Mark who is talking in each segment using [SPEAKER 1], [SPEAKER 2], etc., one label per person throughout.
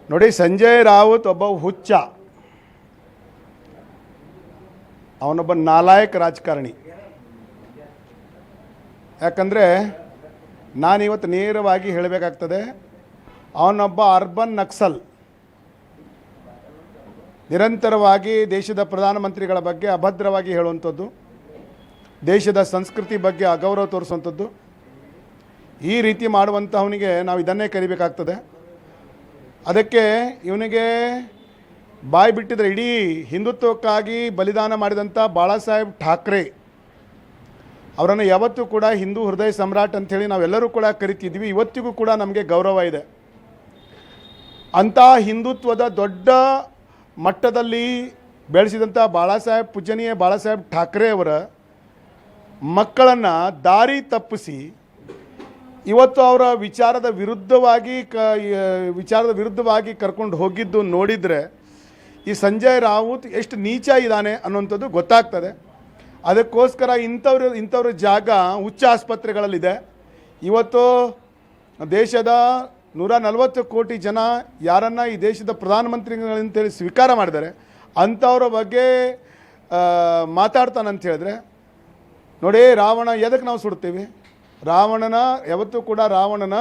[SPEAKER 1] ನೋಡಿ, ಸಂಜಯ್ ರಾವುತ್ ಒಬ್ಬ ಹುಚ್ಚ, ಅವನೊಬ್ಬ ನಾಲಾಯಕ ರಾಜಕಾರಣಿ. ಯಾಕಂದರೆ ನಾನಿವತ್ತು ನೇರವಾಗಿ ಹೇಳಬೇಕಾಗ್ತದೆ, ಅವನೊಬ್ಬ ಅರ್ಬನ್ ನಕ್ಸಲ್. ನಿರಂತರವಾಗಿ ದೇಶದ ಪ್ರಧಾನಮಂತ್ರಿಗಳ ಬಗ್ಗೆ ಅಭದ್ರವಾಗಿ ಹೇಳುವಂಥದ್ದು, ದೇಶದ ಸಂಸ್ಕೃತಿ ಬಗ್ಗೆ ಅಗೌರವ ತೋರಿಸುವಂಥದ್ದು, ಈ ರೀತಿ ಮಾಡುವಂಥವನಿಗೆ ನಾವು ಇದನ್ನೇ ಕರಿಬೇಕಾಗ್ತದೆ. ಅದಕ್ಕೆ ಇವನಿಗೆ ಬಾಯಿ ಬಿಟ್ಟಿದ್ರೆ ಇಡೀ ಹಿಂದುತ್ವಕ್ಕಾಗಿ ಬಲಿದಾನ ಮಾಡಿದಂಥ ಬಾಳಾ ಸಾಹೇಬ್ ಠಾಕ್ರೆ ಅವರನ್ನು ಯಾವತ್ತೂ ಕೂಡ ಹಿಂದೂ ಹೃದಯ ಸಮ್ರಾಟ್ ಅಂಥೇಳಿ ನಾವೆಲ್ಲರೂ ಕೂಡ ಕರಿತಿದ್ವಿ. ಇವತ್ತಿಗೂ ಕೂಡ ನಮಗೆ ಗೌರವ ಇದೆ. ಅಂಥ ಹಿಂದುತ್ವದ ದೊಡ್ಡ ಮಟ್ಟದಲ್ಲಿ ಬೆಳೆಸಿದಂಥ ಪೂಜನೀಯ ಬಾಳಾ ಸಾಹೇಬ್ ಠಾಕ್ರೆ ಅವರ ಮಕ್ಕಳನ್ನು ದಾರಿ ತಪ್ಪಿಸಿ ಇವತ್ತು ಅವರ ವಿಚಾರದ ವಿರುದ್ಧವಾಗಿ ಕರ್ಕೊಂಡು ಹೋಗಿದ್ದು ನೋಡಿದರೆ ಈ ಸಂಜಯ್ ರಾವುತ್ ಎಷ್ಟು ನೀಚ ಇದ್ದಾನೆ ಅನ್ನೋಂಥದ್ದು ಗೊತ್ತಾಗ್ತದೆ. ಅದಕ್ಕೋಸ್ಕರ ಇಂಥವ್ರ ಜಾಗ ಉಚ್ಚ ಆಸ್ಪತ್ರೆಗಳಲ್ಲಿದೆ. ಇವತ್ತು ದೇಶದ 140 ಕೋಟಿ ಜನ ಯಾರನ್ನು ಈ ದೇಶದ ಪ್ರಧಾನಮಂತ್ರಿಗಳಂತೇಳಿ ಸ್ವೀಕಾರ ಮಾಡಿದ್ದಾರೆ, ಅಂಥವ್ರ ಬಗ್ಗೆ ಮಾತಾಡ್ತಾನಂತ ಹೇಳಿದ್ರೆ ನೋಡಿ, ರಾವಣ ಎದಕ್ಕೆ ನಾವು ಸುಡ್ತೀವಿ? ಯಾವತ್ತೂ ಕೂಡ ರಾವಣನ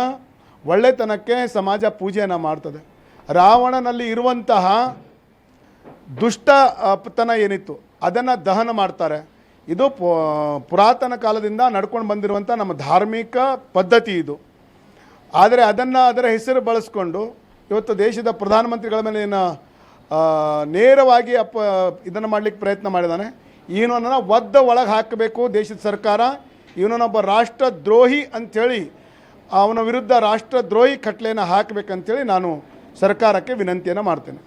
[SPEAKER 1] ಒಳ್ಳೆತನಕ್ಕೆ ಸಮಾಜ ಪೂಜೆಯನ್ನು ಮಾಡ್ತದೆ. ರಾವಣನಲ್ಲಿ ಇರುವಂತಹ ದುಷ್ಟತನ ಏನಿತ್ತು ಅದನ್ನು ದಹನ ಮಾಡ್ತಾರೆ. ಇದು ಪುರಾತನ ಕಾಲದಿಂದ ನಡ್ಕೊಂಡು ಬಂದಿರುವಂಥ ನಮ್ಮ ಧಾರ್ಮಿಕ ಪದ್ಧತಿ ಇದು. ಆದರೆ ಅದರ ಹೆಸರು ಬಳಸ್ಕೊಂಡು ಇವತ್ತು ದೇಶದ ಪ್ರಧಾನಮಂತ್ರಿಗಳ ಮೇಲೆ ನೇರವಾಗಿ ಇದನ್ನು ಮಾಡಲಿಕ್ಕೆ ಪ್ರಯತ್ನ ಮಾಡಿದ್ದಾನೆ. ಇವನನ್ನು ಒಳಗೆ ಹಾಕಬೇಕು ದೇಶದ ಸರ್ಕಾರ. ಇವನೊಬ್ಬ ರಾಷ್ಟ್ರದ್ರೋಹಿ ಅಂಥೇಳಿ ಅವನ ವಿರುದ್ಧ ರಾಷ್ಟ್ರದ್ರೋಹಿ ಖಟ್ಲೆಯನ್ನು ಹಾಕಬೇಕಂತೇಳಿ ನಾನು ಸರ್ಕಾರಕ್ಕೆ ವಿನಂತಿಯನ್ನು ಮಾಡ್ತೇನೆ.